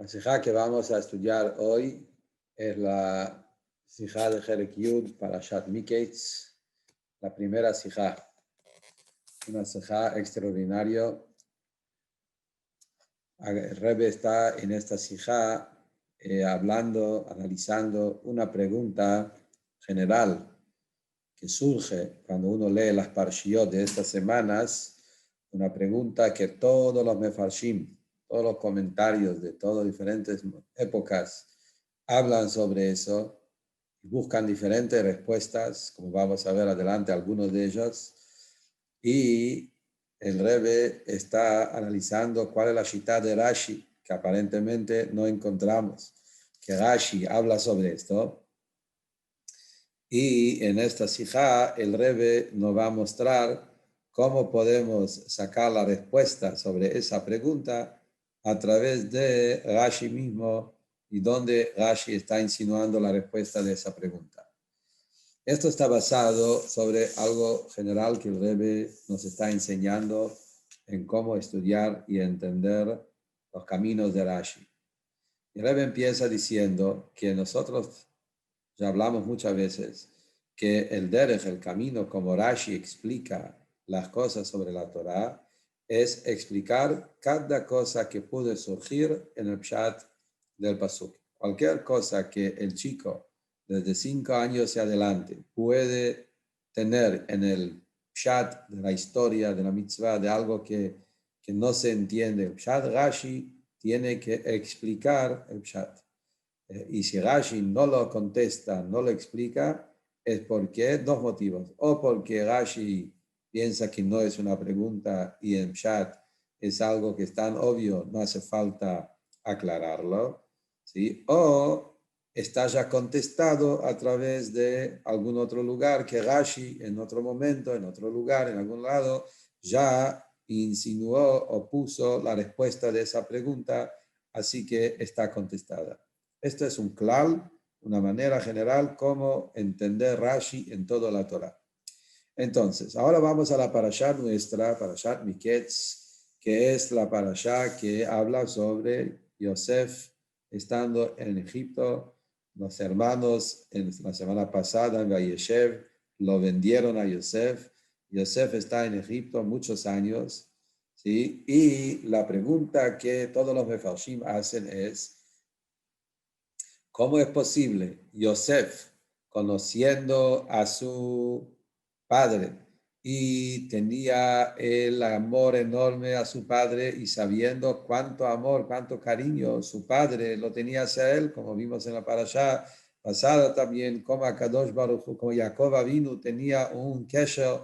La sijá que vamos a estudiar hoy es la sijá de Jerek Yud para Shat Miketz, la primera sijá, una sijá extraordinaria. El Rebbe está en esta sijá hablando, analizando una pregunta general que surge cuando uno lee las parshiot de estas semanas, una pregunta que todos los mefarshim, todos los comentarios de todas diferentes épocas hablan sobre eso y buscan diferentes respuestas, como vamos a ver adelante algunos de ellos, y el Rebbe está analizando cuál es la shitá de Rashi, que aparentemente no encontramos, que Rashi habla sobre esto. Y en esta sijá el Rebbe nos va a mostrar cómo podemos sacar la respuesta sobre esa pregunta a través de Rashi mismo y donde Rashi está insinuando la respuesta de esa pregunta. Esto está basado sobre algo general que el Rebbe nos está enseñando en cómo estudiar y entender los caminos de Rashi. El Rebbe empieza diciendo que nosotros ya hablamos muchas veces que el derech, el camino, como Rashi explica las cosas sobre la Torá, es explicar cada cosa que puede surgir en el pshat del pasuk. Cualquier cosa que el chico desde 5 años y adelante puede tener en el pshat de la historia, de la mitzvah, de algo que no se entiende. El pshat Rashi tiene que explicar el pshat. Y si Rashi no lo contesta, no lo explica, es porque dos motivos. O porque Rashi piensa que no es una pregunta y en Pshat es algo que es tan obvio, no hace falta aclararlo, ¿sí? O está ya contestado a través de algún otro lugar que Rashi en otro momento, en otro lugar, en algún lado, ya insinuó o puso la respuesta de esa pregunta, así que está contestada. Esto es un klal, una manera general como entender Rashi en toda la Torah. Entonces, ahora vamos a la parashá nuestra, Parashat Miketz, que es la parashá que habla sobre Yosef estando en Egipto. Los hermanos en la semana pasada en Vayeshev lo vendieron a Yosef. Yosef está en Egipto muchos años, ¿sí? Y la pregunta que todos los mefarshim hacen es, ¿cómo es posible Yosef, conociendo a su padre y tenía el amor enorme a su padre y sabiendo cuánto amor, cuánto cariño su padre lo tenía hacia él, como vimos en la parashá pasada también, como Akadosh Baruj Hu, como Jacob Avinu tenía un kesher,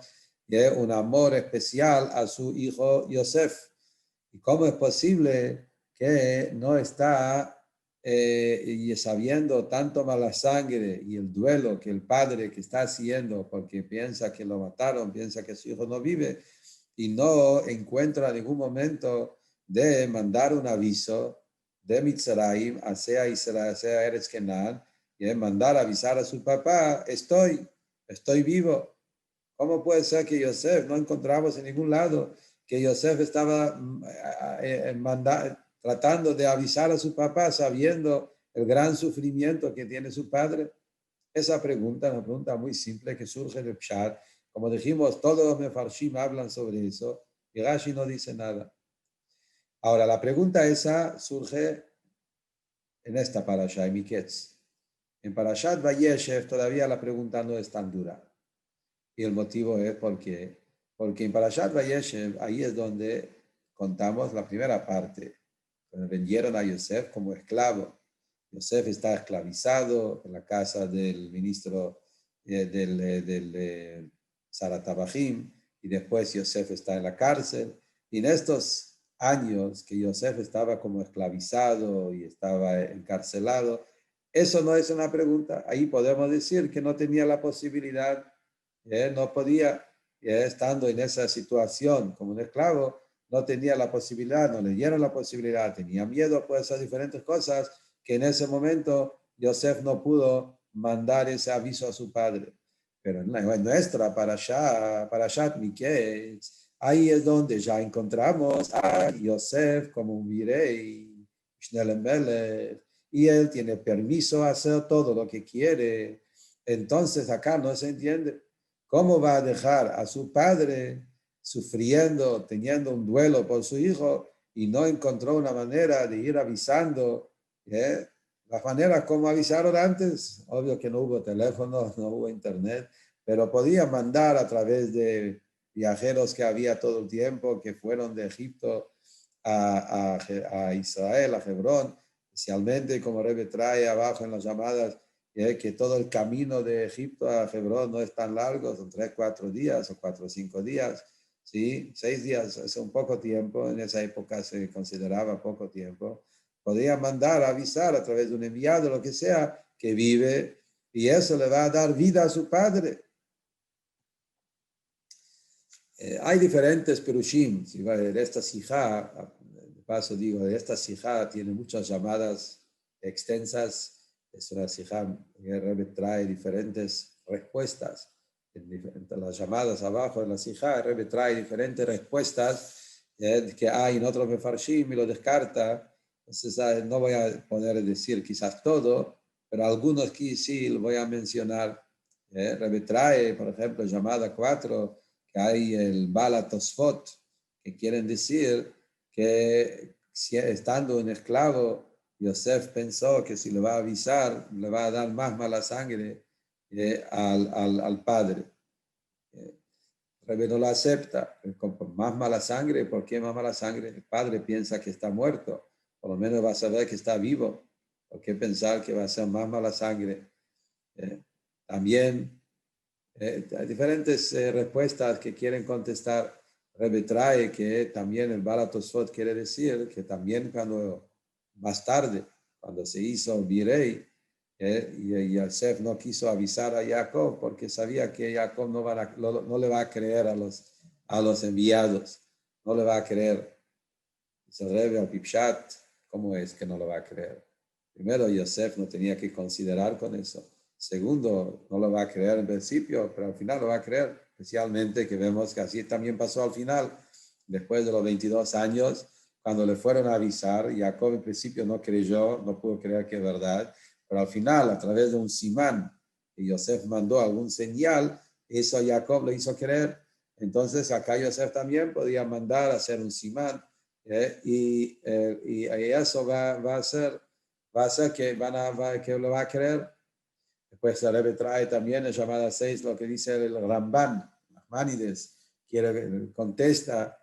un amor especial a su hijo Yosef? ¿Y cómo es posible que no está y sabiendo tanto mala sangre y el duelo que el padre que está haciendo porque piensa que lo mataron, piensa que su hijo no vive y no encuentra ningún momento de mandar un aviso de Mitzrayim hacia Israel, hacia Eretz Kenan, y de mandar avisar a su papá, estoy vivo? ¿Cómo puede ser que Yosef, no encontramos en ningún lado que Yosef estaba tratando de avisar a su papá sabiendo el gran sufrimiento que tiene su padre? Esa pregunta es una pregunta muy simple que surge del Pshat. Como dijimos, todos los mefarshim hablan sobre eso y Rashi no dice nada. Ahora, la pregunta esa surge en esta parasha, en Miketz. En Parashat Vayeshev todavía la pregunta no es tan dura. Y el motivo es porque en Parashat Vayeshev, ahí es donde contamos la primera parte, cuando vendieron a Yosef como esclavo. Yosef está esclavizado en la casa del ministro del Saratabajim, y después Yosef está en la cárcel. Y en estos años que Yosef estaba como esclavizado y estaba encarcelado, eso no es una pregunta. Ahí podemos decir que no tenía la posibilidad, no podía, estando en esa situación como un esclavo, no tenía la posibilidad, no le dieron la posibilidad, tenía miedo, puede ser diferentes cosas, que en ese momento Yosef no pudo mandar ese aviso a su padre. Pero en nuestra Parashat Miketz, ahí es donde ya encontramos a Yosef como un virey, y él tiene permiso a hacer todo lo que quiere. Entonces acá no se entiende cómo va a dejar a su padre sufriendo, teniendo un duelo por su hijo y no encontró una manera de ir avisando. ¿Eh? Las maneras como avisaron antes, obvio que no hubo teléfono, no hubo internet, pero podía mandar a través de viajeros que había todo el tiempo, que fueron de Egipto a Israel, a Hebrón, especialmente como Rebbe trae abajo en las llamadas, que todo el camino de Egipto a Hebrón no es tan largo, son 3, 4 días o 4 o 5 días, ¿sí? 6 días es un poco tiempo, en esa época se consideraba poco tiempo. Podría mandar, avisar a través de un enviado, lo que sea, que vive, y eso le va a dar vida a su padre. Hay diferentes perushim, de esta sijá, de paso digo, de esta sijá tiene muchas llamadas extensas, es una sijá que Rebbe trae diferentes respuestas. Entre las llamadas abajo de la sijá, Rebbe trae diferentes respuestas que hay en otros mefarshim y lo descarta. Entonces no voy a poder decir quizás todo, pero algunos aquí sí lo voy a mencionar. Rebbe trae, por ejemplo, llamada 4, que hay el Bala Tosfot, que quieren decir que estando un esclavo, Yosef pensó que si le va a avisar, le va a dar más mala sangre al padre. Rebbe no lo acepta, con más mala sangre. ¿Por qué más mala sangre? El padre piensa que está muerto, por lo menos va a saber que está vivo. ¿Por qué pensar que va a ser más mala sangre? También hay diferentes respuestas que quieren contestar. Rebbe trae que también el Bala Tosfot quiere decir que también cuando más tarde, cuando se hizo virrey, y Yosef no quiso avisar a Jacob porque sabía que Jacob no le va a creer a los enviados, no le va a creer. Dice el Rebbe al Pipshat, ¿cómo es que no lo va a creer? Primero, Yosef no tenía que considerar con eso. Segundo, no lo va a creer en principio, pero al final lo va a creer, especialmente que vemos que así también pasó al final, después de los 22 años, cuando le fueron a avisar, Jacob en principio no creyó, no pudo creer que es verdad, pero al final, a través de un simán, que Yosef mandó algún señal, eso a Jacob le hizo creer. Entonces acá Yosef también podía mandar a hacer un simán, y eso va a ser que, que lo va a creer. Después el Rebbe trae también en llamada 6 lo que dice el Ramban, Nachmanides, contesta,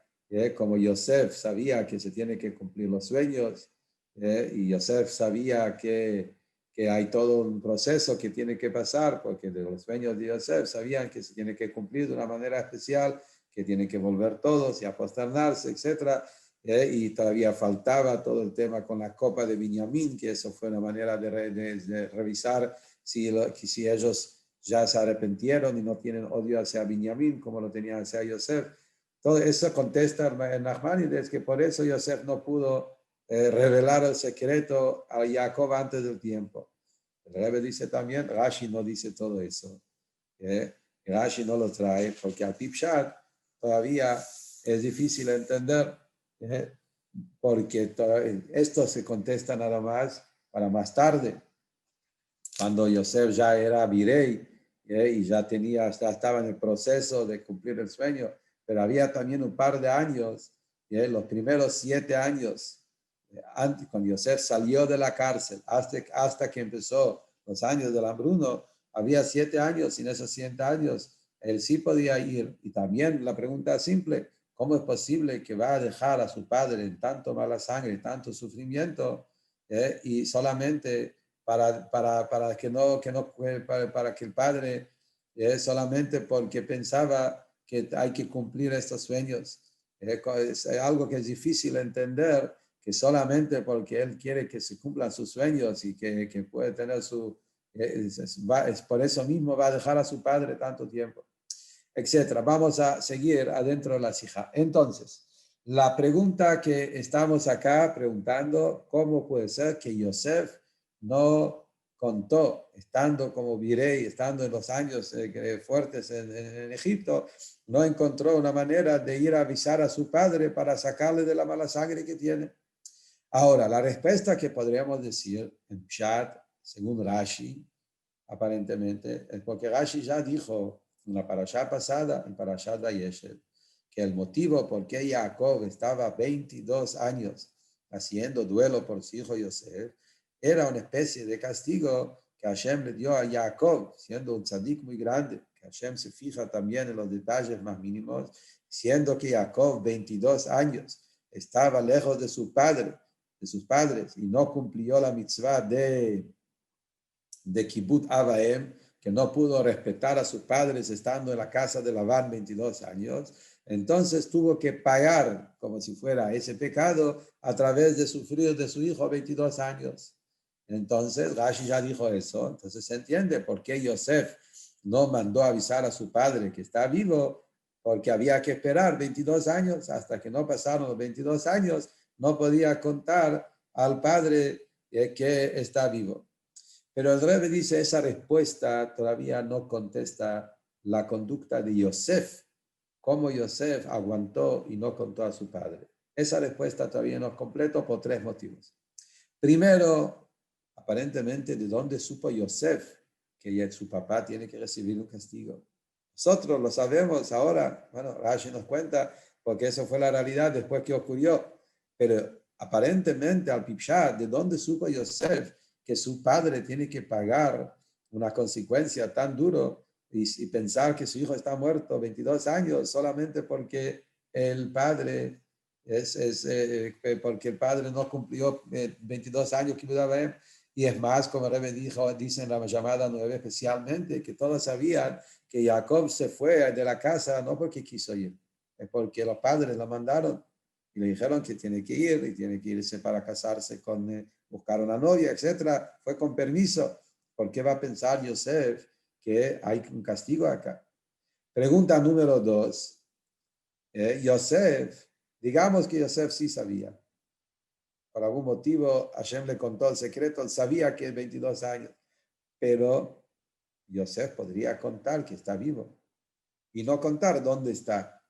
como Yosef sabía que se tiene que cumplir los sueños, y Yosef sabía que hay todo un proceso que tiene que pasar, porque de los sueños de Yosef sabían que se tiene que cumplir de una manera especial, que tienen que volver todos y aposternarse, etc. Y todavía faltaba todo el tema con la copa de Binyamin, que eso fue una manera de revisar si ellos ya se arrepintieron y no tienen odio hacia Binyamin como lo tenían hacia Yosef. Todo eso contesta en Nachmanides que por eso Yosef no pudo revelar el secreto a Jacob antes del tiempo. El Rebbe dice también, Rashi no dice todo eso. Rashi no lo trae porque al Pipshat todavía es difícil entender, porque esto se contesta nada más para más tarde, cuando Yosef ya era virrey, y ya estaba en el proceso de cumplir el sueño, pero había también un par de años, los primeros 7 años, antes, cuando Yosef salió de la cárcel, hasta que empezó los años del hambruno, había 7 años, y en esos 7 años él sí podía ir. Y también la pregunta simple, ¿cómo es posible que va a dejar a su padre en tanto mala sangre, tanto sufrimiento, y solamente para que el padre, solamente porque pensaba que hay que cumplir estos sueños? Es algo que es difícil entender, que solamente porque él quiere que se cumplan sus sueños y que puede tener es por eso mismo va a dejar a su padre tanto tiempo, etcétera. Vamos a seguir adentro de la sija. Entonces, la pregunta que estamos acá preguntando, ¿cómo puede ser que Yosef no contó, estando como virrey, estando en los años fuertes en Egipto, no encontró una manera de ir a avisar a su padre para sacarle de la mala sangre que tiene? Ahora, la respuesta que podríamos decir en Pshat, según Rashi, aparentemente, es porque Rashi ya dijo en la parashá pasada, en Parashat Vayeshev, que el motivo por qué Jacob estaba 22 años haciendo duelo por su hijo Yosef era una especie de castigo que Hashem le dio a Jacob, siendo un tzadik muy grande, que Hashem se fija también en los detalles más mínimos, siendo que Jacob 22 años estaba lejos de su padre, de sus padres, y no cumplió la mitzvah de Kibbutz Abaem, que no pudo respetar a sus padres estando en la casa de Labán 22 años, entonces tuvo que pagar como si fuera ese pecado a través de sufrir de su hijo 22 años. Entonces, Rashi ya dijo eso, entonces se entiende por qué Yosef no mandó avisar a su padre que está vivo, porque había que esperar 22 años, hasta que no pasaron los 22 años, no podía contar al padre que está vivo. Pero el Rebbe dice, esa respuesta todavía no contesta la conducta de Yosef, cómo Yosef aguantó y no contó a su padre. Esa respuesta todavía no es completa por tres motivos. Primero, aparentemente, ¿de dónde supo Yosef que su papá tiene que recibir un castigo? Nosotros lo sabemos ahora, bueno, Rashi nos cuenta, porque eso fue la realidad después que ocurrió, pero aparentemente al Pipshat, ¿de dónde supo Yosef que su padre tiene que pagar una consecuencia tan duro y pensar que su hijo está muerto 22 años solamente porque el padre porque el padre no cumplió 22 años que Abraham? Y es más, como Rebe dijo, dice en la llamada 9 especialmente, que todos sabían que Jacob se fue de la casa no porque quiso ir, es porque los padres lo mandaron y le dijeron que tiene que ir y tiene que irse para casarse con, buscar una novia, etcétera. Fue con permiso. ¿Por qué va a pensar Yosef que hay un castigo acá? Pregunta número 2. Yosef, digamos que Yosef sí sabía. Por algún motivo Hashem le contó el secreto, él sabía que es 22 años, pero Yosef podría contar que está vivo y no contar dónde está.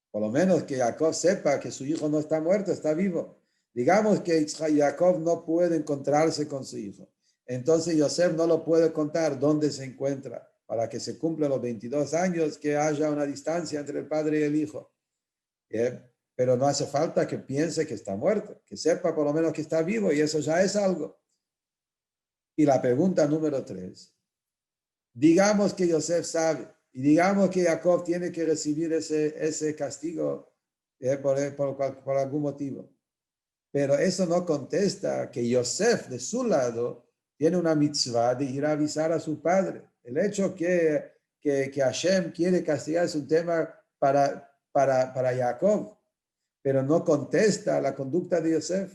Por lo menos que Jacob sepa que su hijo no está muerto, está vivo. Digamos que Jacob no puede encontrarse con su hijo. Entonces Yosef no lo puede contar dónde se encuentra para que se cumplan los 22 años, que haya una distancia entre el padre y el hijo. Pero no hace falta que piense que está muerto, que sepa por lo menos que está vivo y eso ya es algo. Y la pregunta número 3. Digamos que Yosef sabe y digamos que Jacob tiene que recibir ese castigo por algún motivo. Pero eso no contesta que Yosef, de su lado, tiene una mitzvah de ir a avisar a su padre. El hecho que Hashem quiere castigar es un tema para Jacob, pero no contesta la conducta de Yosef.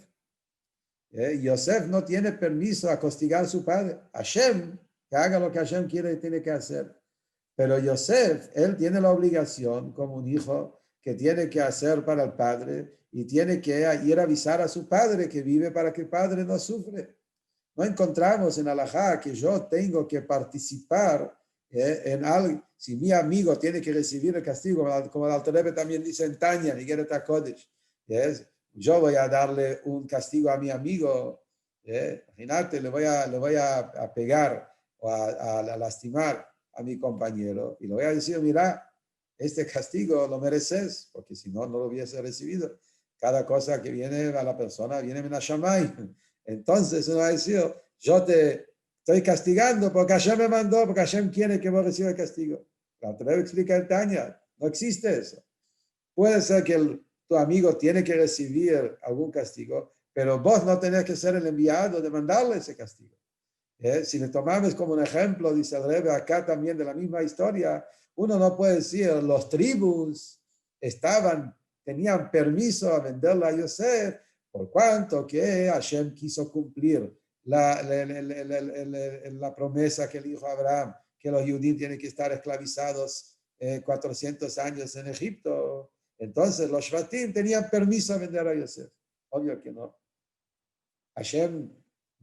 Yosef no tiene permiso a castigar a su padre. Hashem, que haga lo que Hashem quiere y tiene que hacer. Pero Yosef, él tiene la obligación como un hijo que tiene que hacer para el padre y tiene que ir a avisar a su padre que vive para que el padre no sufre. No encontramos en Alajá que yo tengo que participar en algo. Si mi amigo tiene que recibir el castigo, como el Alter Rebbe también dice en Tanya, Igeret HaKodesh, yo voy a darle un castigo a mi amigo, imagínate, le voy a pegar o a lastimar a mi compañero y le voy a decir, mira, este castigo lo mereces, porque si no, no lo hubiese recibido. Cada cosa que viene a la persona viene en Hashamay. Entonces uno va a decir, yo te estoy castigando porque Hashem me mandó, porque Hashem quiere que vos recibas el castigo. La Torah explica el Tanya, no existe eso. Puede ser que tu amigo tiene que recibir algún castigo, pero vos no tenés que ser el enviado de mandarle ese castigo. Si le tomamos como un ejemplo, dice el Rebbe acá también de la misma historia, uno no puede decir, los tribus tenían permiso a venderla a Yosef, por cuanto que Hashem quiso cumplir la promesa que le dijo a Abraham, que los judíos tienen que estar esclavizados 400 años en Egipto. Entonces los Shvatim tenían permiso a vender a Yosef. Obvio que no. Hashem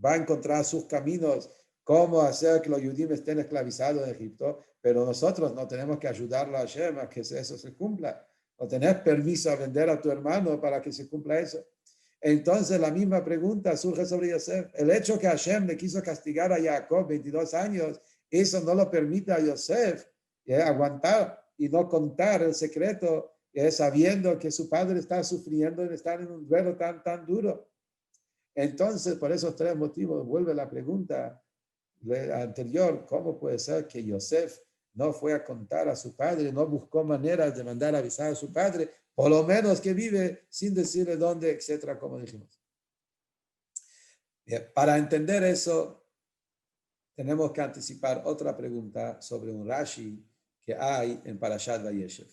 va a encontrar sus caminos, cómo hacer que los judíos estén esclavizados en Egipto, pero nosotros no tenemos que ayudarlo a Hashem a que eso se cumpla. No tenés permiso a vender a tu hermano para que se cumpla eso. Entonces la misma pregunta surge sobre Yosef. El hecho que Hashem le quiso castigar a Jacob 22 años, eso no lo permite a Yosef aguantar y no contar el secreto, sabiendo que su padre está sufriendo y está en un duelo tan duro. Entonces, por esos tres motivos, vuelve la pregunta anterior, ¿cómo puede ser que Yosef no fue a contar a su padre, no buscó maneras de mandar a avisar a su padre, por lo menos que vive sin decirle dónde, etcétera, como dijimos? Bien, para entender eso, tenemos que anticipar otra pregunta sobre un Rashi que hay en Parashat Vayeshev.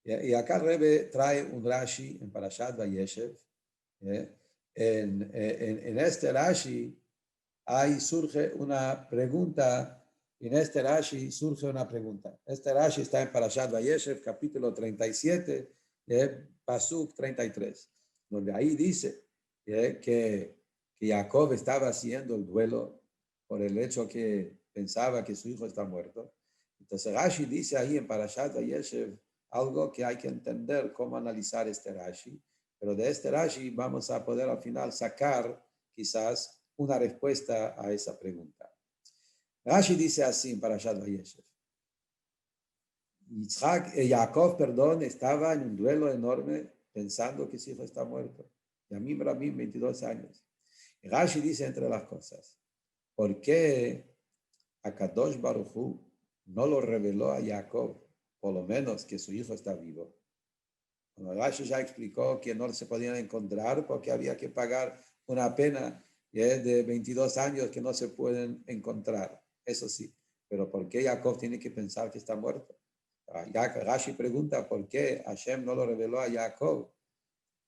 Y acá Rebbe trae un Rashi en Parashat Vayeshev. En este Rashi surge una pregunta. En este Rashi surge una pregunta. Este Rashi está en Parashat Vayeshev, capítulo 37, Pasuk 33, donde ahí dice que Jacob estaba haciendo el duelo por el hecho que pensaba que su hijo está muerto. Entonces Rashi dice ahí en Parashat Vayeshev algo que hay que entender cómo analizar este Rashi, pero de este Rashi vamos a poder al final sacar quizás una respuesta a esa pregunta. Rashi dice así en Parashat Vayeshev. Jacob, estaba en un duelo enorme pensando que su hijo está muerto. Y a mí, 22 años. Y Rashi dice entre las cosas, ¿por qué Akadosh Baruj Hu no lo reveló a Jacob, por lo menos que su hijo está vivo? Bueno, Rashi ya explicó que no se podían encontrar porque había que pagar una pena de 22 años que no se pueden encontrar. Eso sí, pero ¿por qué Jacob tiene que pensar que está muerto? Rashi pregunta por qué Hashem no lo reveló a Jacob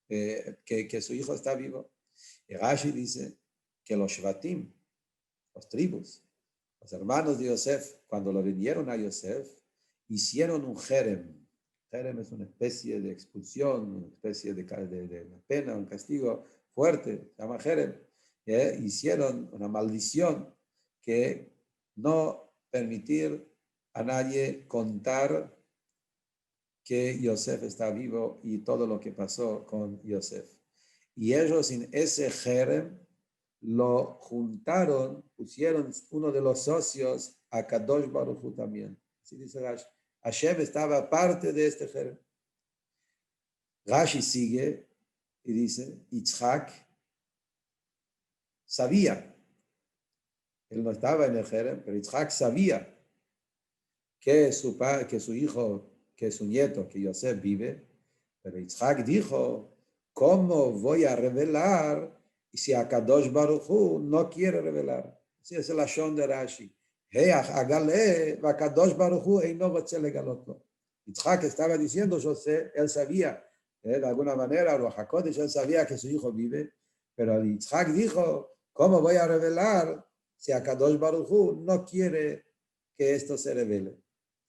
que su hijo está vivo. Y Rashi dice que los Shvatim, los tribus, los hermanos de Yosef, cuando lo vendieron a Yosef, hicieron un jerem. Jerem es una especie de expulsión, una especie de pena, un castigo fuerte, se llama jerem. Hicieron una maldición que no permitir a nadie contar que Yosef está vivo y todo lo que pasó con Yosef. Y ellos en ese jerem lo juntaron, pusieron uno de los socios a Kadosh Baruj Hu también. Así dice Rashi. Hashem estaba parte de este jerem. Rashi sigue y dice, Yitzhak sabía, él no estaba en el jerem, pero Yitzhak sabía que su hijo, que su nieto, que Yosef vive, pero Yitzhak dijo, ¿cómo voy a revelar si Akadosh Baruj Hu no quiere revelar? Así es el Lashon de Rashi. Yitzhak estaba diciendo, yo sé, él sabía, de alguna manera, Ruach HaKodesh, él sabía que su hijo vive, pero Yitzhak dijo, ¿cómo voy a revelar si Akadosh Baruj Hu no quiere que esto se revele?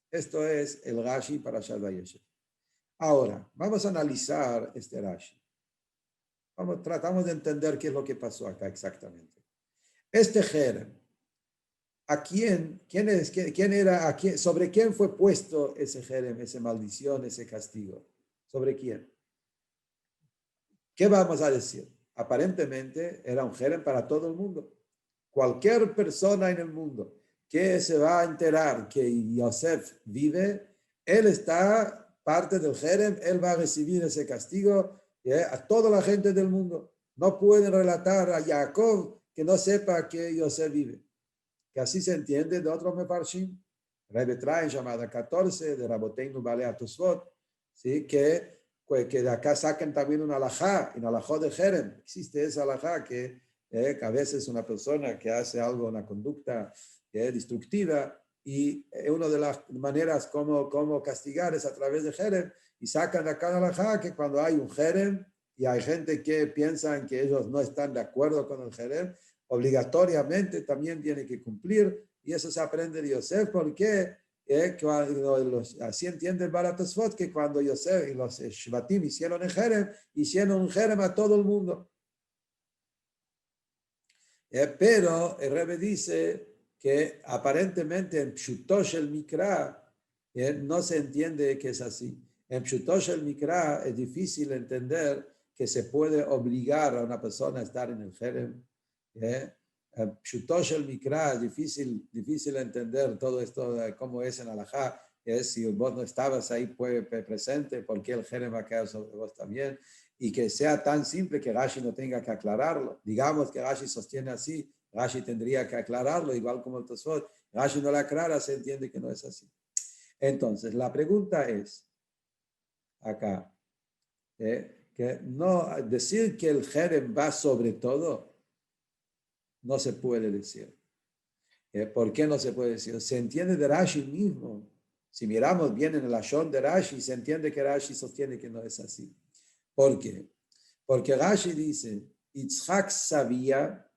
Esto es el Rashi para Parashat Vayeshev. Ahora, vamos a analizar este Rashi. Tratamos de entender qué es lo que pasó acá exactamente. Este jerem, sobre quién fue puesto ese jerem, esa maldición, ese castigo? ¿Sobre quién? ¿Qué vamos a decir? Aparentemente era un jerem para todo el mundo. Cualquier persona en el mundo que se va a enterar que Yosef vive, él está parte del jerem, él va a recibir ese castigo a toda la gente del mundo. No pueden relatar a Jacob que no sepa que Yosef vive. Que así se entiende de otros mefarshim. Rebbe trae llamada 14 de Raboteinu Balei Tosfot, ¿sí? que de acá sacan también una alajá, un alajó de jerem. Existe esa alajá que a veces una persona que hace algo, una conducta destructiva, y una de las maneras como castigar es a través de jerem, y sacan de acá la alajá que cuando hay un jerem y hay gente que piensan que ellos no están de acuerdo con el jerem, obligatoriamente también tiene que cumplir, y eso se aprende de Yosef, porque así entiende el Baal HaTosfot que cuando Yosef y los Shvatim hicieron un jerem a todo el mundo. Pero el Rebbe dice que aparentemente en Pshutosh el Mikra no se entiende que es así. En Pshutosh el Mikra es difícil entender que se puede obligar a una persona a estar en el jerem. Pshutosh el Mikra, difícil entender todo esto, cómo es en Alajá. Si vos no estabas ahí presente, ¿por qué el jerem va a caer sobre vos también? Y que sea tan simple que Rashi no tenga que aclararlo. Digamos que Rashi sostiene así, Rashi tendría que aclararlo, igual como el Tosfot. Rashi no lo aclara, se entiende que no es así. Entonces, la pregunta es, acá, que no decir que el jerem va sobre todo, no se puede decir. ¿Por qué no se puede decir? Se entiende de Rashi mismo. Si miramos bien en el Ashon de Rashi, se entiende que Rashi sostiene que no es así. ¿Por qué? Porque Rashi dice, Yitzhak sabía,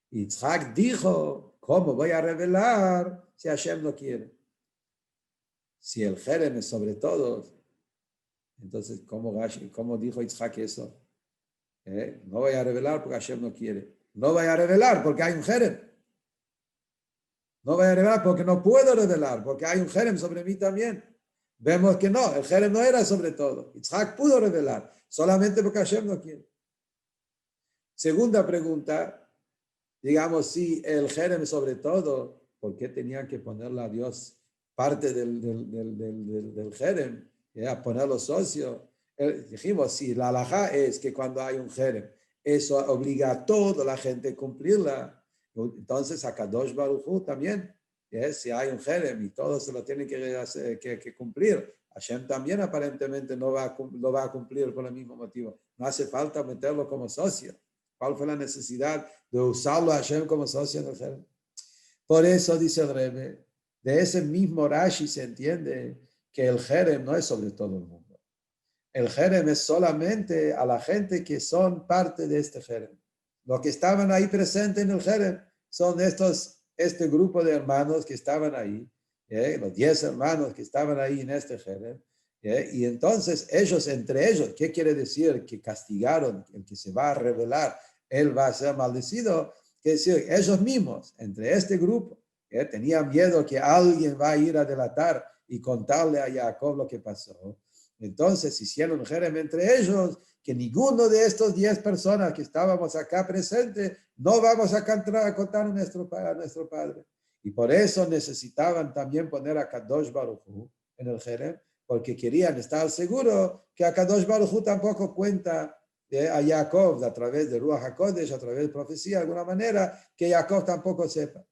Yitzhak dijo, ¿cómo voy a revelar si Hashem no quiere? Si el jerem es sobre todos, entonces, ¿cómo dijo Yitzhak eso? No voy a revelar porque Hashem no quiere. No voy a revelar porque hay un jerem. No voy a revelar porque no puedo revelar, porque hay un jerem sobre mí también. Vemos que no, el jerem no era sobre todo. Yitzhak pudo revelar, solamente porque Hashem no quiere. Segunda pregunta, digamos, si el jerem es sobre todo, ¿por qué tenían que ponerle a Dios parte del jerem? Ponerlo socio. Dijimos, si la halajá es que cuando hay un jerem, eso obliga a toda la gente a cumplirla. Entonces, a Kadosh Baruj Hu también, si hay un jerem y todos se lo tienen que cumplir, Hashem también aparentemente no va a cumplir por el mismo motivo. No hace falta meterlo como socio. ¿Cuál fue la necesidad de usarlo a Hashem como socio en el jerem? Por eso dice el Rebbe, de ese mismo Rashi se entiende que el jerem no es sobre todo el mundo. El jerem es solamente a la gente que son parte de este jerem. Los que estaban ahí presentes en el jerem son este grupo de hermanos que estaban ahí, los 10 hermanos que estaban ahí en este jerem. Y entonces ellos, entre ellos, ¿qué quiere decir? Que castigaron, el que se va a revelar, él va a ser maldecido. Quiere decir, ellos mismos, entre este grupo, tenían miedo que alguien va a ir a delatar y contarle a Jacob lo que pasó. Entonces hicieron un jerem entre ellos, que ninguno de estos 10 personas que estábamos acá presentes, no vamos a contar a nuestro padre. Y por eso necesitaban también poner a Kadosh Baruj Hu en el jerem, porque querían estar seguros que a Kadosh Baruj Hu tampoco cuenta a Jacob a través de Ruach HaKodesh, a través de profecía, de alguna manera, que Jacob tampoco sepa.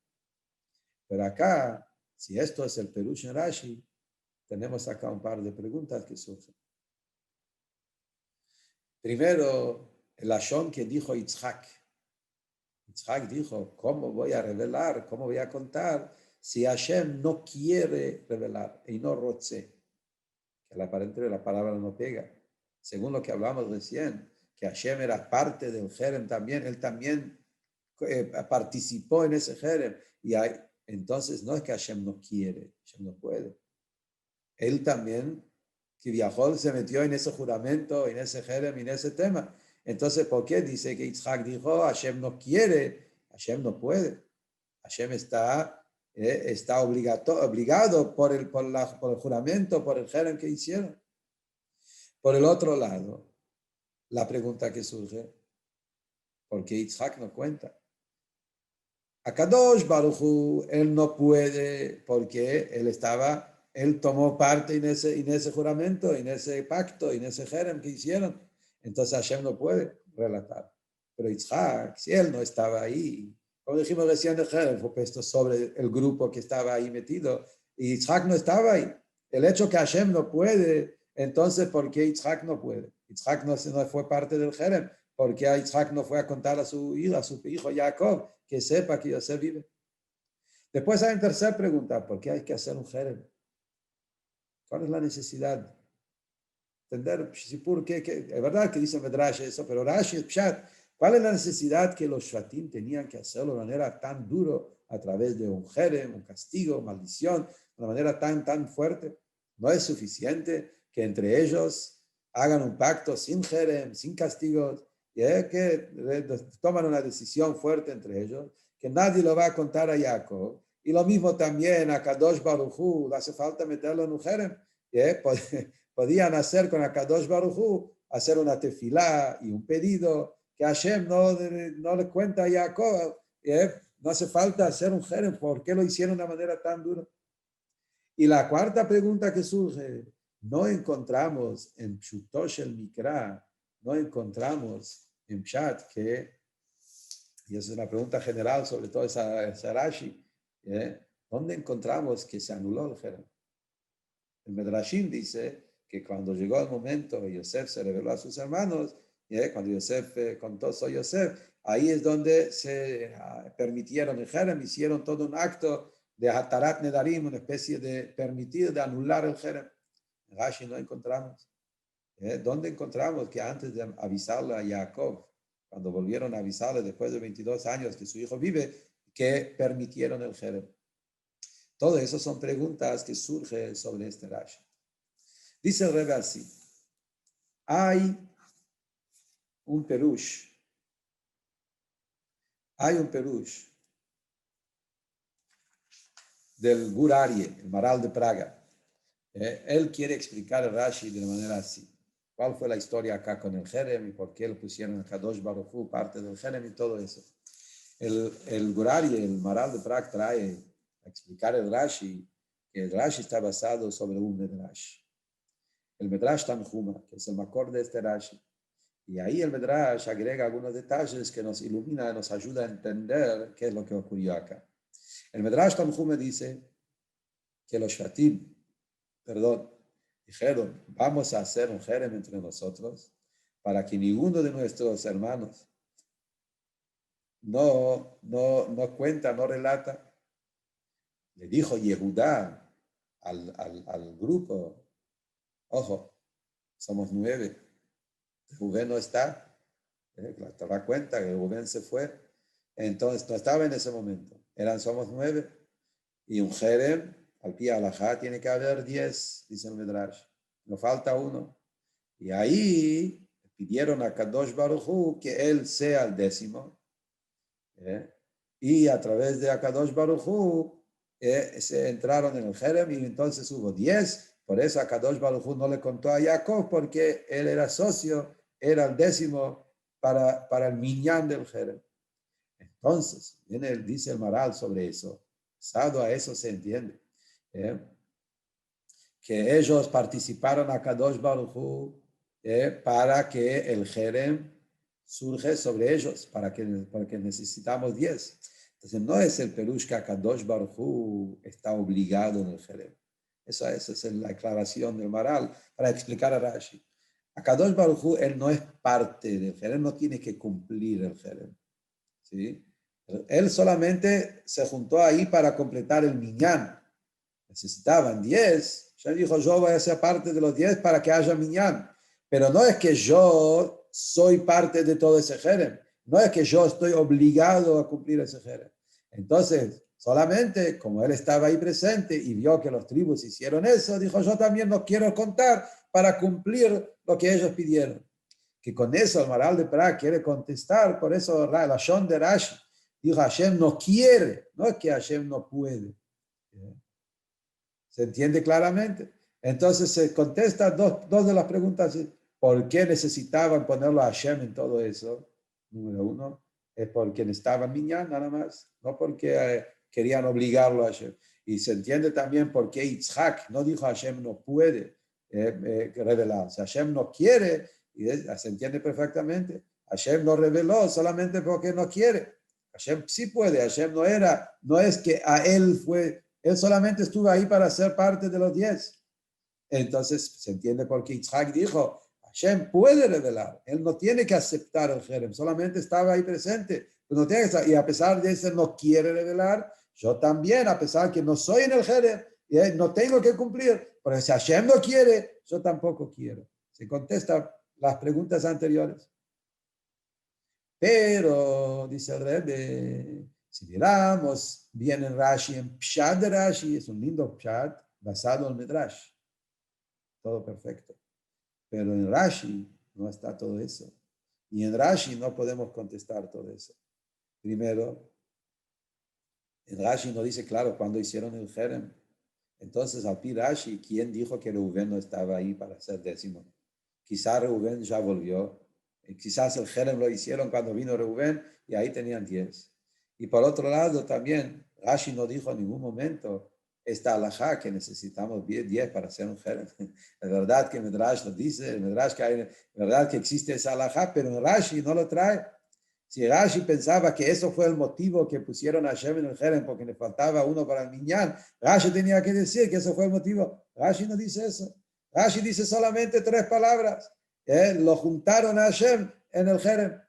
Pero acá, si esto es el Perush en Rashi, tenemos acá un par de preguntas que surgen. Primero, el Ashon que dijo Yitzhak. Yitzhak dijo, ¿cómo voy a revelar? ¿Cómo voy a contar si Hashem no quiere revelar? Y no rotze. Que aparentemente la palabra no pega. Según lo que hablamos recién, que Hashem era parte del jerem también, él también participó en ese jerem. Entonces no es que Hashem no quiere, Hashem no puede. Él también, que viajó, se metió en ese juramento, en ese jerem, en ese tema. Entonces, ¿por qué dice que Yitzhak dijo, Hashem no quiere, Hashem no puede? Hashem está obligado por el juramento, por el jerem que hicieron. Por el otro lado, la pregunta que surge, ¿por qué Yitzhak no cuenta? A Kadosh Baruj Hu, él no puede porque él tomó parte en ese juramento, en ese pacto, en ese jerem que hicieron. Entonces Hashem no puede relatar. Pero Yitzhak, si él no estaba ahí, como dijimos recién, el jerem fue puesto sobre el grupo que estaba ahí metido, y Yitzhak no estaba ahí. El hecho que Hashem no puede, entonces, ¿por qué Yitzhak no puede? Yitzhak no fue parte del jerem. Porque Yitzhak no fue a contar a su hijo Jacob, que sepa que Yosef vive. Después hay una tercera pregunta, ¿por qué hay que hacer un jerem? ¿Cuál es la necesidad? Entender, ¿por qué? Es verdad que dice Medrash eso, pero Rashi es Pshat. ¿Cuál es la necesidad que los Shvatim tenían que hacerlo de manera tan duro a través de un jerem, un castigo, maldición, de una manera tan fuerte? ¿No es suficiente que entre ellos hagan un pacto sin jerem, sin castigos? Y que toman una decisión fuerte entre ellos, que nadie lo va a contar a Jacob. Y lo mismo también a Kadosh Baruj Hu, hace falta meterlo en un jerem. podían hacer con Akadosh Baruj Hu, hacer una tefilá y un pedido que Hashem no le cuenta a Jacob. No hace falta hacer un jerem. ¿Por qué lo hicieron de una manera tan dura? Y la cuarta pregunta que surge, no encontramos en Pshutosh el Mikra, no encontramos en Pshat que, y es una pregunta general sobre todo esa Rashi, ¿dónde encontramos que se anuló el jerem? El Medrashim dice que cuando llegó el momento, Yosef se reveló a sus hermanos, cuando Yosef contó soy Yosef, ahí es donde se permitieron el jerem, hicieron todo un acto de Hatarat Nedarim, una especie de permitir, de anular el jerem. En Rashi no encontramos. ¿Dónde encontramos que antes de avisarle a Jacob, cuando volvieron a avisarle después de 22 años que su hijo vive, que permitieron el jerem? Todo eso son preguntas que surgen sobre este Rashi. Dice el Rebbe así, hay un perush del Gur Aryeh, el Maral de Praga. Él quiere explicar el Rashi de manera así. ¿Cuál fue la historia acá con el jerem y por qué le pusieron el Kadosh Baruj Hu, parte del jerem y todo eso? El Gur Aryeh, el Maral de Praga, trae a explicar el Rashi, que el Rashi está basado sobre un Medrash. El Medrash Tanhuma, que es el makor de este Rashi. Y ahí el Medrash agrega algunos detalles que nos ilumina, nos ayuda a entender qué es lo que ocurrió acá. El Medrash Tanhuma dice que los Shatim, dijeron, vamos a hacer un jerem entre nosotros para que ninguno de nuestros hermanos no cuenta, no relata. Le dijo Yehudá al grupo, ojo, somos 9, Rubén no está, te das cuenta que Rubén se fue, entonces no estaba en ese momento, somos 9, y un jerem, al pie alajá, tiene que haber 10, dice el Medrash, nos falta uno, y ahí pidieron a Kadosh Baruj Hu que él sea el 10, y a través de Akadosh Baruj Hu, se entraron en el jerem, y entonces hubo 10, por eso Akadosh Baruj Hu no le contó a Jacob, porque él era socio, era el 10 para el minyan del jerem. Entonces, dice el Maral sobre eso, basado a eso se entiende, que ellos participaron a Kadosh Baruj Hu, para que el jerem surge sobre ellos, porque necesitamos 10. Entonces, no es el perush que Kadosh Baruj Hu está obligado en el jerem. Esa es la aclaración del Maral para explicar a Rashi. Kadosh Baruj Hu, él no es parte del jerem, no tiene que cumplir el jerem, ¿sí? Él solamente se juntó ahí para completar el minyan. Necesitaban 10. Ya dijo, yo voy a ser parte de los 10 para que haya minyan. Pero no es que yo soy parte de todo ese jerem. No es que yo estoy obligado a cumplir ese jerem. Entonces, solamente como él estaba ahí presente y vio que los tribus hicieron eso, dijo, yo también no quiero contar para cumplir lo que ellos pidieron. Que con eso el Maral de Praga quiere contestar, por eso la Shon de Rashi dijo, Hashem no quiere, no es que Hashem no puede. ¿Se entiende claramente? Entonces se contesta dos de las preguntas. ¿Por qué necesitaban ponerlo a Hashem en todo eso? Número uno, es porque necesitaban minyan nada más, no porque querían obligarlo a Hashem. Y se entiende también por qué Yitzhak no dijo Hashem no puede revelarse. Hashem no quiere, y se entiende perfectamente. Hashem no reveló solamente porque no quiere. Hashem sí puede, Hashem no es que a él solamente estuvo ahí para ser parte de los 10. Entonces se entiende por qué Yitzhak dijo, Hashem puede revelar, él no tiene que aceptar el jerem, solamente estaba ahí presente, no tiene que, y a pesar de eso no quiere revelar, yo también, a pesar que no soy en el jerem, no tengo que cumplir, pero si Hashem no quiere, yo tampoco quiero. Se contesta las preguntas anteriores. Pero, dice el Rebbe, si miramos bien en Rashi, en Pshat de Rashi, es un lindo Pshat basado en Medrash. Todo perfecto. Pero en Rashi no está todo eso. Y en Rashi no podemos contestar todo eso. Primero, en Rashi no dice claro cuándo hicieron el jerem. Entonces, al pi Rashi, ¿quién dijo que Reuben no estaba ahí para ser 10? Quizás Reuben ya volvió. Quizás el Jerem lo hicieron cuando vino Reuben y ahí tenían 10. Y por otro lado, también Rashi no dijo en ningún momento esta alajá que necesitamos 10 para ser un Jerem. Es verdad que Medrash lo dice, es verdad que existe esa alajá, pero Rashi no lo trae. Si Rashi pensaba que eso fue el motivo que pusieron a Hashem en el Jerem porque le faltaba uno para el Minyan, Rashi tenía que decir que eso fue el motivo. Rashi no dice eso. Rashi dice solamente 3 palabras. Lo juntaron a Hashem en el Jerem.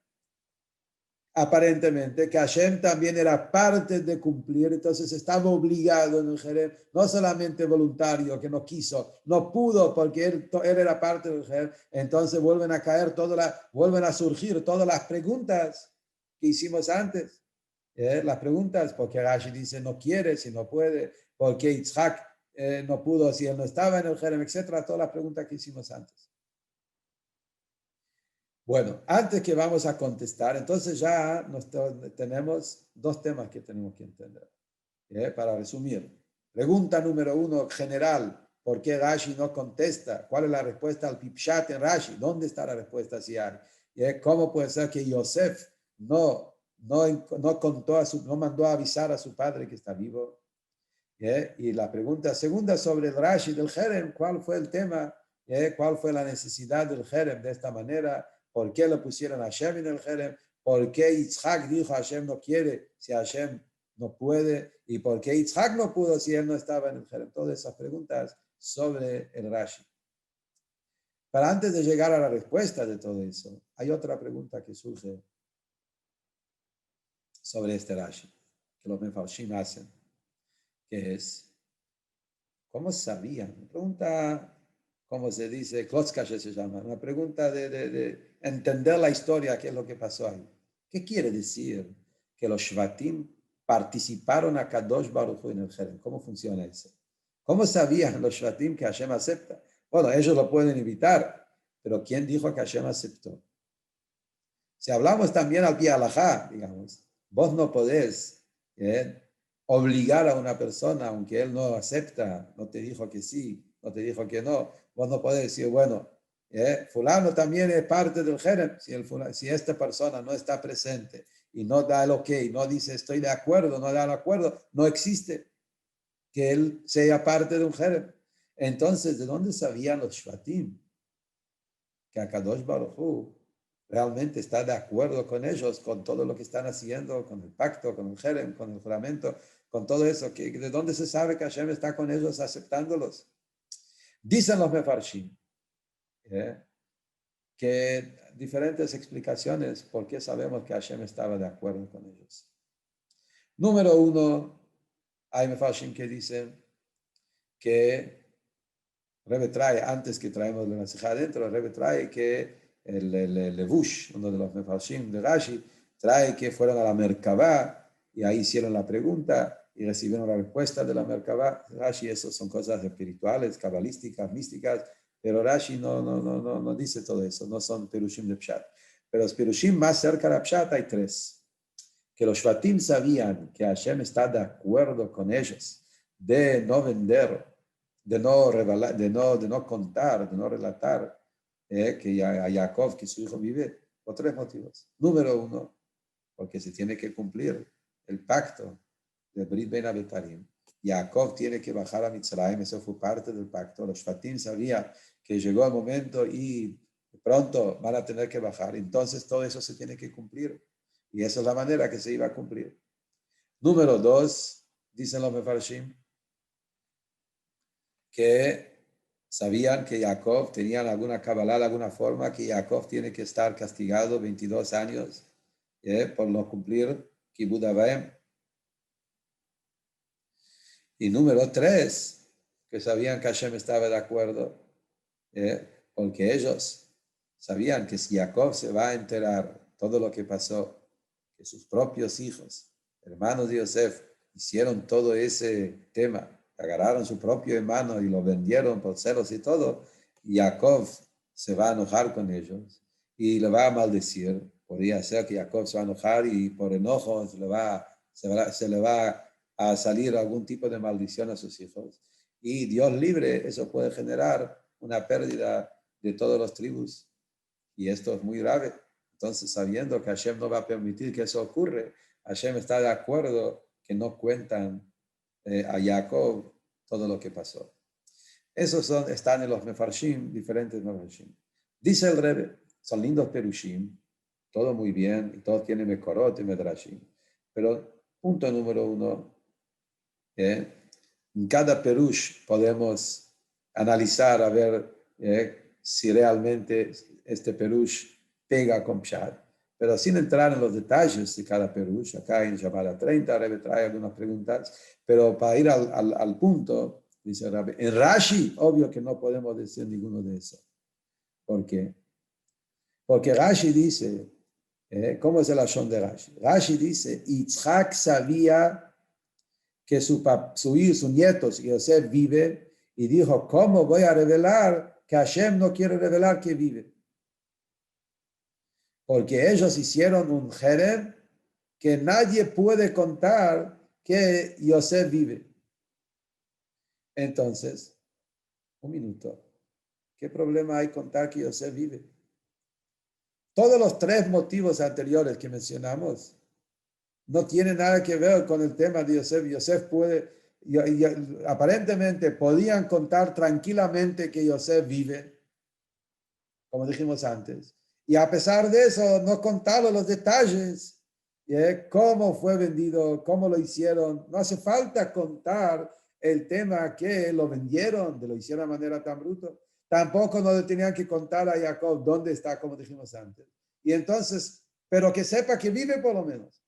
Aparentemente, que Hashem también era parte de cumplir, entonces estaba obligado en el Jerem, no solamente voluntario, que no quiso, no pudo porque él era parte del Jerem. Entonces vuelven a caer vuelven a surgir todas las preguntas que hicimos antes. Las preguntas, porque Rashi dice no quiere, si no puede, porque Yitzhak no pudo, si él no estaba en el Jerem, etcétera, todas las preguntas que hicimos antes. Bueno, antes que vamos a contestar, entonces ya tenemos 2 temas que tenemos que entender. Para resumir, pregunta número 1, general, ¿por qué Rashi no contesta? ¿Cuál es la respuesta al Pipshat en Rashi? ¿Dónde está la respuesta si hay? ¿Cómo puede ser que Yosef no contó no mandó a avisar a su padre que está vivo? Y la pregunta segunda sobre el Rashi del Jerem, ¿cuál fue el tema? ¿Cuál fue la necesidad del Jerem de esta manera? ¿Por qué lo pusieron a Hashem en el Jerem? ¿Por qué Yitzhak dijo Hashem no quiere si Hashem no puede? ¿Y por qué Yitzhak no pudo si él no estaba en el Jerem? Todas esas preguntas sobre el Rashi. Pero antes de llegar a la respuesta de todo eso, hay otra pregunta que surge sobre este Rashi, que los Mefarshim hacen, que es, ¿cómo sabían? Una pregunta, como se dice, Klotzkashe se llama, una pregunta de entender la historia, qué es lo que pasó ahí. ¿Qué quiere decir que los Shvatim participaron a Kadosh Baruj Hu en el Jerem? ¿Cómo funciona eso? ¿Cómo sabían los Shvatim que Hashem acepta? Bueno, ellos lo pueden evitar, pero ¿quién dijo que Hashem aceptó? Si hablamos también al pie alajá, digamos, vos no podés obligar a una persona, aunque él no acepta, no te dijo que sí, no te dijo que no, vos no podés decir, bueno, fulano también es parte del Jerem, si esta persona no está presente y no da el ok, no dice estoy de acuerdo, no da el acuerdo, no existe que él sea parte de un Jerem. Entonces, ¿de dónde sabían los Shvatim que Akadosh Baruj Hu realmente está de acuerdo con ellos, con todo lo que están haciendo, con el pacto, con el Jerem, con el juramento, con todo eso? ¿De dónde se sabe que Hashem está con ellos aceptándolos? Dicen los Mefarshim que diferentes explicaciones por qué sabemos que Hashem estaba de acuerdo con ellos. Número 1, hay Mefarshim que dicen que Rebbe trae, antes que traemos la Masijá adentro, Rebbe trae que el Levush, uno de los Mefarshim de Rashi, trae que fueron a la Merkabah y ahí hicieron la pregunta y recibieron la respuesta de la Merkabah. Rashi, eso son cosas espirituales, cabalísticas, místicas, pero Rashi no dice todo eso, no son Perushim de Pshat. Pero los Perushim más cerca de Pshat hay 3. Que los Shvatim sabían que Hashem está de acuerdo con ellos de no vender, de no revelar, de no contar, de no relatar que a Jacob, que su hijo vive, por 3 motivos. Número 1, porque se tiene que cumplir el pacto de Brit Ben Abetarim. Jacob tiene que bajar a Mitzrayim, eso fue parte del pacto. Los Shvatim sabían que llegó el momento y pronto van a tener que bajar. Entonces todo eso se tiene que cumplir. Y esa es la manera que se iba a cumplir. Número 2, dicen los Mefarshim, que sabían que Jacob tenía alguna cabalá, alguna forma, que Jacob tiene que estar castigado 22 años por no cumplir Kibud Avaim. Y número 3, que sabían que Hashem estaba de acuerdo, porque ellos sabían que si Jacob se va a enterar todo lo que pasó, que sus propios hijos, hermanos de Yosef, hicieron todo ese tema, agarraron su propio hermano y lo vendieron por celos y todo, y Jacob se va a enojar con ellos y le va a maldecir. Podría ser que Jacob se va a enojar y por enojo se le va a salir algún tipo de maldición a sus hijos. Y Dios libre, eso puede generar una pérdida de todas las tribus. Y esto es muy grave. Entonces, sabiendo que Hashem no va a permitir que eso ocurra, Hashem está de acuerdo que no cuentan a Jacob todo lo que pasó. Esos están en los Mefarshim, diferentes Mefarshim. Dice el Rebbe, son lindos Perushim, todo muy bien, y todos tienen Mekorot y Medrashim. Pero punto número uno, en cada Perush podemos analizar a ver si realmente este Perush pega con Pshat. Pero sin entrar en los detalles de cada Perush, acá en Shabbat 30, Rebbe trae algunas preguntas, pero para ir al punto, dice Rebbe, en Rashi, obvio que no podemos decir ninguno de esos. ¿Por qué? Porque Rashi dice, ¿cómo es el Ashon de Rashi? Rashi dice, Yitzhak sabía que su nieto, Yosef, vive, y dijo, ¿cómo voy a revelar que Hashem no quiere revelar que vive? Porque ellos hicieron un jerem que nadie puede contar que Yosef vive. Entonces, un minuto, ¿qué problema hay contar que Yosef vive? Todos los tres motivos anteriores que mencionamos no tienen nada que ver con el tema de Yosef. Yosef puede, aparentemente podían contar tranquilamente que Yosef vive, como dijimos antes. Y a pesar de eso, no contaron los detalles, cómo fue vendido, cómo lo hicieron. No hace falta contar el tema que lo vendieron, de lo hicieron de manera tan bruta. Tampoco no le tenían que contar a Jacob dónde está, como dijimos antes. Y entonces, pero que sepa que vive por lo menos.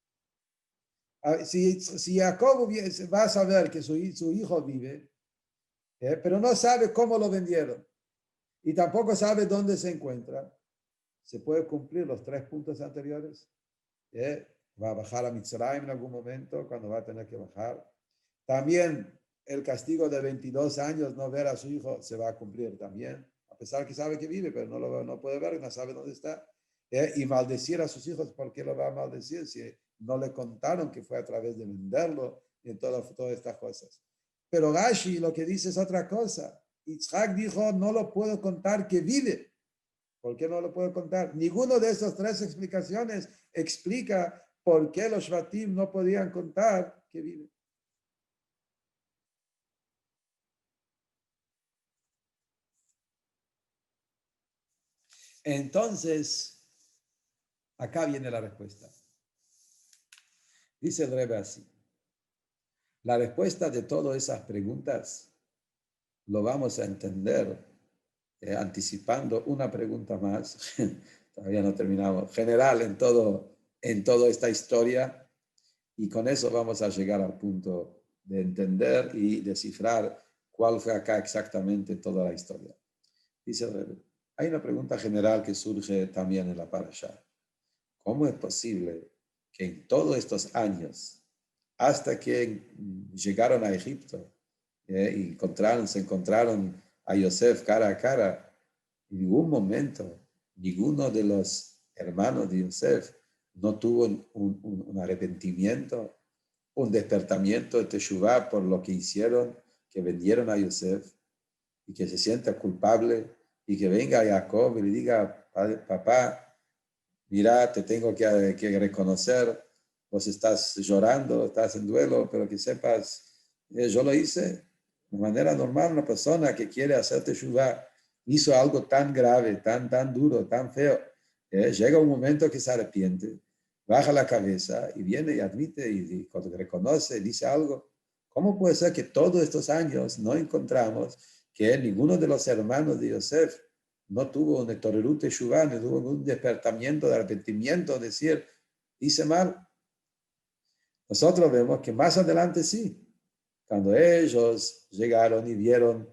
Si Jacob va a saber que su hijo vive, pero no sabe cómo lo vendieron y tampoco sabe dónde se encuentra, se puede cumplir los tres puntos anteriores. Va a bajar a Mitzrayim en algún momento, cuando va a tener que bajar. También el castigo de 22 años, no ver a su hijo, se va a cumplir también, a pesar que sabe que vive, pero no puede ver, no sabe dónde está. Y maldecir a sus hijos, ¿por qué lo va a maldecir si no le contaron que fue a través de venderlo y en todas estas cosas? Pero Rashi lo que dice es otra cosa. Yitzhak dijo, no lo puedo contar que vive. ¿Por qué no lo puedo contar? Ninguno de esas tres explicaciones explica por qué los Shvatim no podían contar que vive. Entonces, acá viene la respuesta. Dice el Rebbe así. La respuesta de todas esas preguntas lo vamos a entender anticipando una pregunta más. Todavía no terminamos. General en toda esta historia. Y con eso vamos a llegar al punto de entender y descifrar cuál fue acá exactamente toda la historia. Dice el Rebbe, hay una pregunta general que surge también en la parasha. ¿Cómo es posible que en todos estos años, hasta que llegaron a Egipto, y se encontraron a Yosef cara a cara, en ningún momento ninguno de los hermanos de Yosef no tuvo un arrepentimiento, un despertamiento de Teshuvah por lo que hicieron, que vendieron a Yosef, y que se sienta culpable, y que venga Jacob y le diga, papá, mira, te tengo que reconocer, vos estás llorando, estás en duelo, pero que sepas, yo lo hice de manera normal. Una persona que quiere hacer teshuvah hizo algo tan grave, tan duro, tan feo. Llega un momento que se arrepiente, baja la cabeza y viene y admite y cuando reconoce, dice algo. ¿Cómo puede ser que todos estos años no encontramos que ninguno de los hermanos de Yosef no tuvo un Torerut Teshuvah, no tuvo un despertamiento de arrepentimiento, decir, hice mal? Nosotros vemos que más adelante sí, cuando ellos llegaron y vieron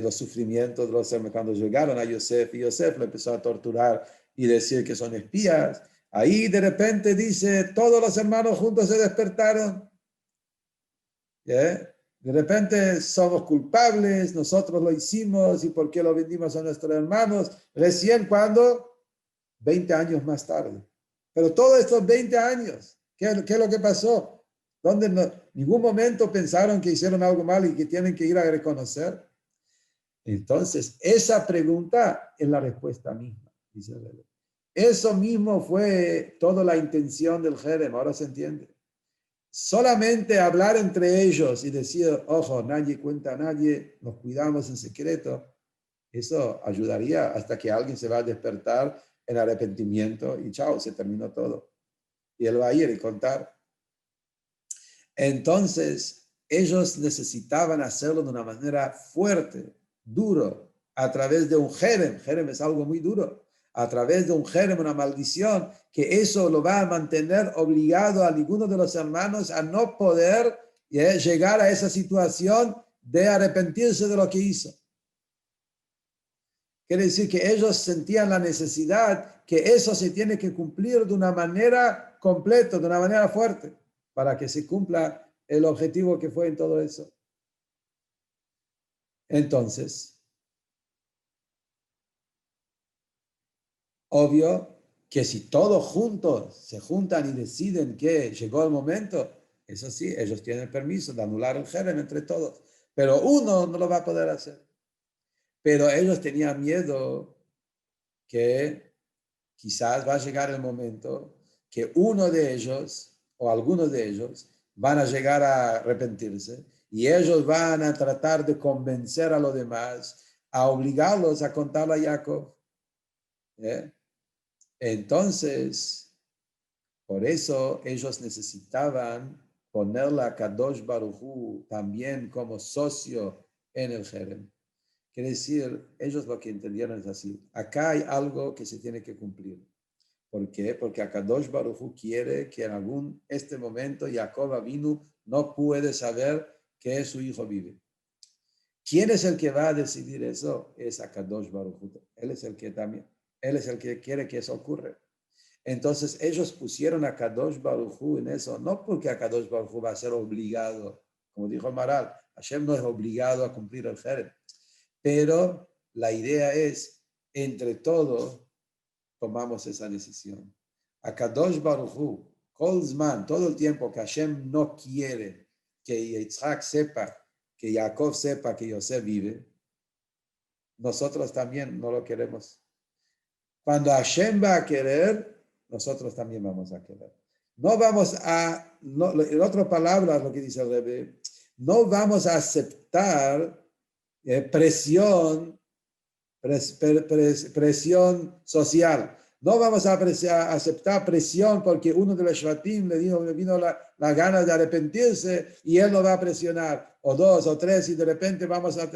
los sufrimientos de los hermanos, cuando llegaron a Yosef y Yosef lo empezó a torturar y decir que son espías, ahí de repente dice, todos los hermanos juntos se despertaron. De repente somos culpables, nosotros lo hicimos y por qué lo vendimos a nuestros hermanos, recién cuando 20 años más tarde. Pero todos estos 20 años, ¿qué es lo que pasó? ¿Dónde no, ningún momento pensaron que hicieron algo mal y que tienen que ir a reconocer? Entonces, esa pregunta es la respuesta misma, dice el Rebbe. Eso mismo fue toda la intención del Jerem, ahora se entiende. Solamente hablar entre ellos y decir, ojo, nadie cuenta a nadie, nos cuidamos en secreto, eso ayudaría hasta que alguien se va a despertar en arrepentimiento y chao, se terminó todo. Y él va a ir y contar. Entonces, ellos necesitaban hacerlo de una manera fuerte, duro, a través de un jerem. Jerem es algo muy duro. A través de un jerem, una maldición, que eso lo va a mantener obligado a ninguno de los hermanos a no poder llegar a esa situación de arrepentirse de lo que hizo. Quiere decir que ellos sentían la necesidad que eso se tiene que cumplir de una manera completa, de una manera fuerte, para que se cumpla el objetivo que fue en todo eso. Entonces, obvio que si todos juntos se juntan y deciden que llegó el momento, eso sí, ellos tienen permiso de anular el jerem entre todos, pero uno no lo va a poder hacer. Pero ellos tenían miedo que quizás va a llegar el momento que uno de ellos o algunos de ellos van a llegar a arrepentirse y ellos van a tratar de convencer a los demás, a obligarlos a contarle a Jacob. ¿Eh? Entonces, por eso ellos necesitaban ponerle a Kadosh Baruj Hu también como socio en el Jerem. Quiere decir, ellos lo que entendieron es así. Acá hay algo que se tiene que cumplir. ¿Por qué? Porque Akadosh Baruj Hu quiere que en este momento Jacob Avinu no puede saber que su hijo vive. ¿Quién es el que va a decidir eso? Es Akadosh Baruj Hu. Él es el que quiere que eso ocurra. Entonces ellos pusieron a Akadosh Baruj Hu en eso, no porque Akadosh Baruj Hu va a ser obligado, como dijo Maral, Hashem no es obligado a cumplir el Jerem, pero la idea es, entre todos, tomamos esa decisión. Akadosh Baruj Hu, Kol Zman, todo el tiempo que Hashem no quiere que Yitzhak sepa, que Jacob sepa que Yosef vive, nosotros también no lo queremos. Cuando Hashem va a querer, nosotros también vamos a querer. No vamos a, no, en otras palabras, lo que dice el Rebbe, no vamos a aceptar presión social. No vamos a aceptar presión porque uno de los Shvatim le vino la gana de arrepentirse y él lo va a presionar, o dos o tres, y de repente vamos a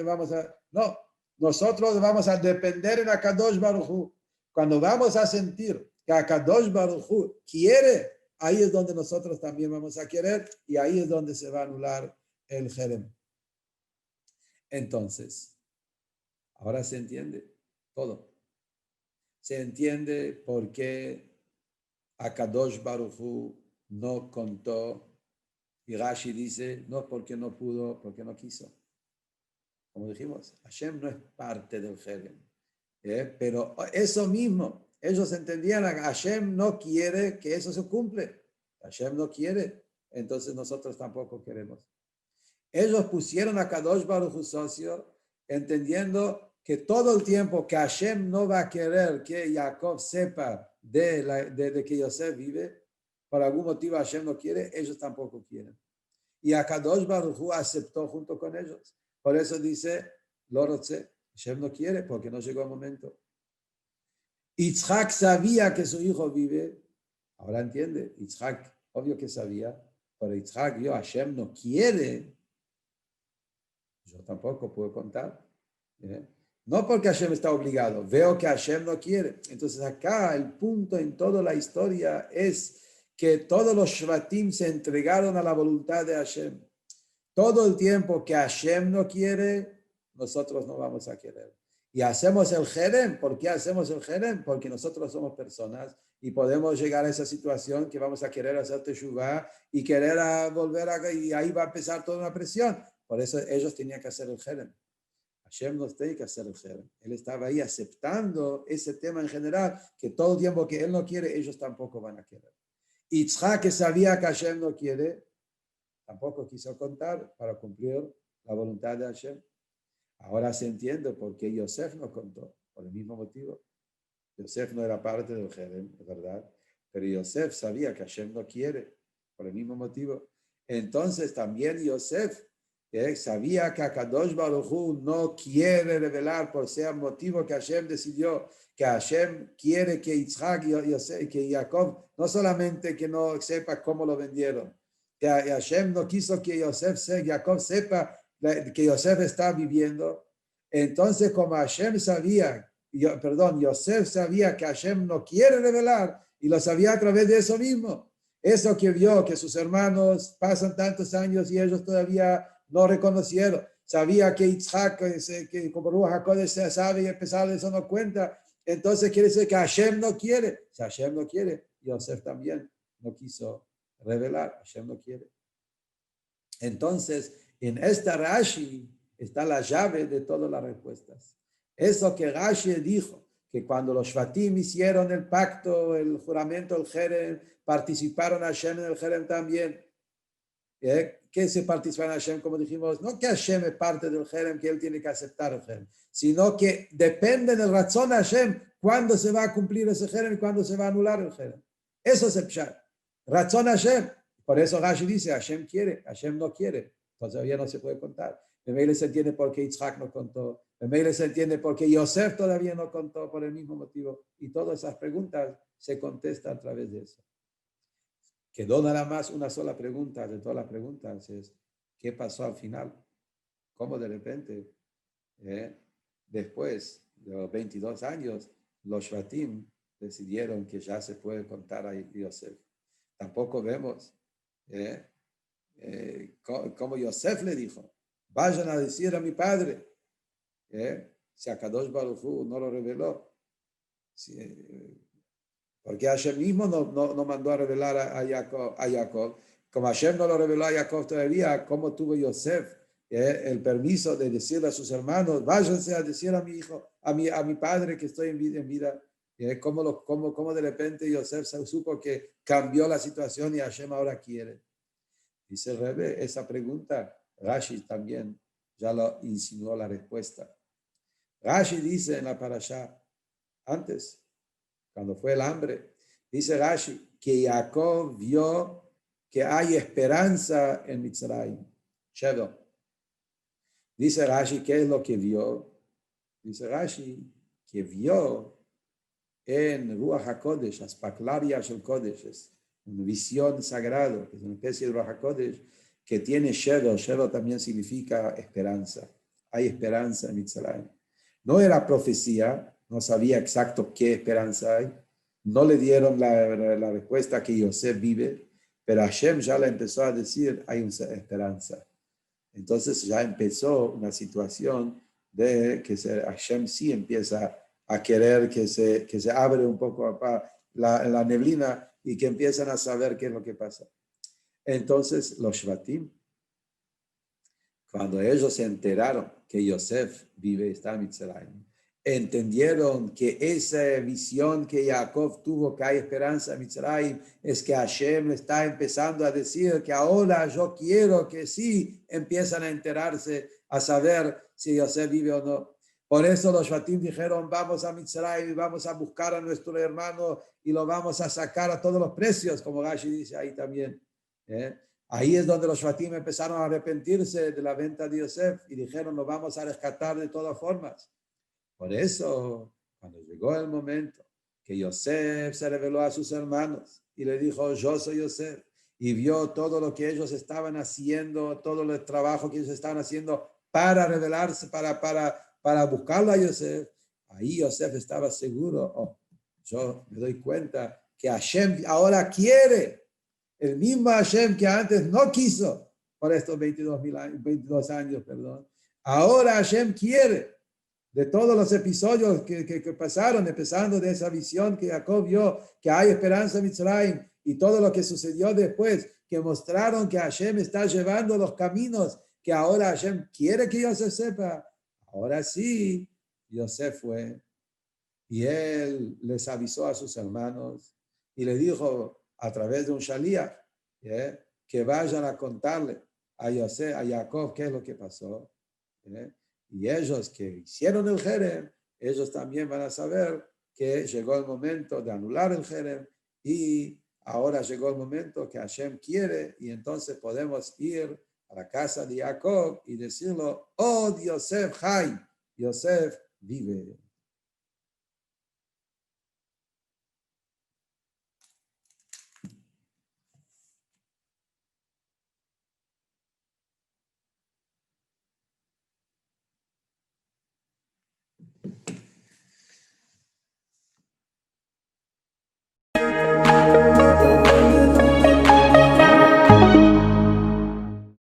no, nosotros vamos a depender en Akadosh Baruj Hu. Cuando vamos a sentir que Akadosh Baruj Hu quiere, ahí es donde nosotros también vamos a querer y ahí es donde se va a anular el Jerem. Entonces, ahora se entiende todo. Se entiende por qué Akadosh Baruj Hu no contó. Y Rashi dice, no porque no pudo, porque no quiso. Como dijimos, Hashem no es parte del Jerem. Pero eso mismo, ellos entendían que Hashem no quiere que eso se cumple. Hashem no quiere, entonces nosotros tampoco queremos. Ellos pusieron a Kadosh Baruj Hu socio, entendiendo que todo el tiempo que Hashem no va a querer que Jacob sepa de que Yosef vive, por algún motivo Hashem no quiere, ellos tampoco quieren. Y a Kadosh Baruj Hu aceptó junto con ellos. Por eso dice, Lorotze, Hashem no quiere porque no llegó el momento. Yitzhak sabía que su hijo vive, ahora entiende, Yitzhak obvio que sabía, pero Yitzhak vio, Hashem no quiere, yo tampoco puedo contar. No porque Hashem está obligado, veo que Hashem no quiere. Entonces acá el punto en toda la historia es que todos los Shvatim se entregaron a la voluntad de Hashem. Todo el tiempo que Hashem no quiere, nosotros no vamos a querer. Y hacemos el Jerem. ¿Por qué hacemos el Jerem? Porque nosotros somos personas y podemos llegar a esa situación que vamos a querer hacer Teshuvah y querer y ahí va a empezar toda una presión. Por eso ellos tenían que hacer el Jerem. Hashem no tiene que hacer el Jerem. Él estaba ahí aceptando ese tema en general, que todo el tiempo que él no quiere, ellos tampoco van a querer. Yitzhak, que sabía que Hashem no quiere, tampoco quiso contar para cumplir la voluntad de Hashem. Ahora se entiende por qué Yosef no contó, por el mismo motivo. Yosef no era parte del Jerem, es verdad, pero Yosef sabía que Hashem no quiere, por el mismo motivo. Entonces también Yosef sabía que Akadosh Baruj Hu no quiere revelar por ser motivo que Hashem decidió, que Hashem quiere que Yitzhak y que Jacob, no solamente que no sepa cómo lo vendieron, que Hashem no quiso que Jacob sepa que Yosef está viviendo. Entonces, como Hashem sabía, Yosef sabía que Hashem no quiere revelar y lo sabía a través de eso mismo. Eso que vio que sus hermanos pasan tantos años y ellos todavía no reconocieron. Sabía que Yitzhak, que como Ruach HaKodesh se sabe y a pesar de eso no cuenta. Entonces quiere decir que Hashem no quiere. Si Hashem no quiere, Yosef también no quiso revelar. Hashem no quiere. Entonces, en esta Rashi está la llave de todas las respuestas. Eso que Rashi dijo, que cuando los Shvatim hicieron el pacto, el juramento, el Jerem, participaron Hashem en el Jerem también. ¿Qué se participa en Hashem? Como dijimos, no que Hashem es parte del Jerem, que él tiene que aceptar el Jerem, sino que depende del razón de Hashem cuándo se va a cumplir ese Jerem y cuándo se va a anular el Jerem. Eso es el Pshat. Razón Hashem. Por eso Rashi dice, Hashem quiere, Hashem no quiere. Todavía no se puede contar. De Meile se entiende por qué Yitzhak no contó. De Meile se entiende por qué Yosef todavía no contó por el mismo motivo. Y todas esas preguntas se contestan a través de eso. Quedó nada más una sola pregunta de todas las preguntas. Es, ¿qué pasó al final? ¿Cómo de repente, después de los 22 años, los Shvatim decidieron que ya se puede contar a Yosef? Tampoco vemos como Yosef le dijo, vayan a decir a mi padre, si Akadosh Baruj Hu no lo reveló, porque Hashem mismo no mandó a revelar a Jacob. Como Hashem no lo reveló a Jacob todavía, ¿cómo tuvo Yosef el permiso de decirle a sus hermanos, váyanse a decir a mi hijo, a mi padre que estoy en vida? ¿Cómo de repente Yosef supo que cambió la situación y Hashem ahora quiere? Dice el Rebbe, esa pregunta, Rashi también ya lo insinuó la respuesta. Rashi dice en la parashá, antes, cuando fue el hambre, dice Rashi que Jacob vio que hay esperanza en Mitzrayim. Shevel. Dice Rashi, ¿qué es lo que vio? Dice Rashi, que vio en Ruach HaKodesh, Aspaklaria Shel Kodesh, una visión sagrada, que es una especie de Ruach HaKodesh, que tiene Shevel. Shevel también significa esperanza. Hay esperanza en Mitzrayim. No era profecía, no sabía exacto qué esperanza hay. No le dieron la respuesta que Yosef vive, pero Hashem ya le empezó a decir, hay una esperanza. Entonces ya empezó una situación de que Hashem sí empieza a querer que se abre un poco la neblina y que empiezan a saber qué es lo que pasa. Entonces los Shvatim, cuando ellos se enteraron que Yosef está en Mitzrayim, entendieron que esa visión que Jacob tuvo, que hay esperanza en Mitzrayim, es que Hashem está empezando a decir que ahora yo quiero que sí empiezan a enterarse, a saber si Yosef vive o no. Por eso los Shvatim dijeron, vamos a Mitzrayim y vamos a buscar a nuestro hermano y lo vamos a sacar a todos los precios, como Rashi dice ahí también. Ahí es donde los Shvatim empezaron a arrepentirse de la venta de Yosef y dijeron, lo vamos a rescatar de todas formas. Por eso, cuando llegó el momento que Yosef se reveló a sus hermanos y le dijo, yo soy Yosef, y vio todo lo que ellos estaban haciendo, todo el trabajo que ellos estaban haciendo para revelarse, para buscarlo a Yosef, ahí Yosef estaba seguro, yo me doy cuenta que Hashem ahora quiere, el mismo Hashem que antes no quiso por estos 22 años, ahora Hashem quiere. De todos los episodios que pasaron, empezando de esa visión que Jacob vio, que hay esperanza en Mitzrayim, y todo lo que sucedió después, que mostraron que Hashem está llevando los caminos, que ahora Hashem quiere que Yosef sepa. Ahora sí, Yosef fue, y él les avisó a sus hermanos, y le dijo a través de un shalíach, que vayan a contarle a Yosef, a Jacob, qué es lo que pasó. Y ellos que hicieron el jerem, ellos también van a saber que llegó el momento de anular el jerem y ahora llegó el momento que Hashem quiere y entonces podemos ir a la casa de Jacob y decirlo, oh Yosef Hay, Yosef vive.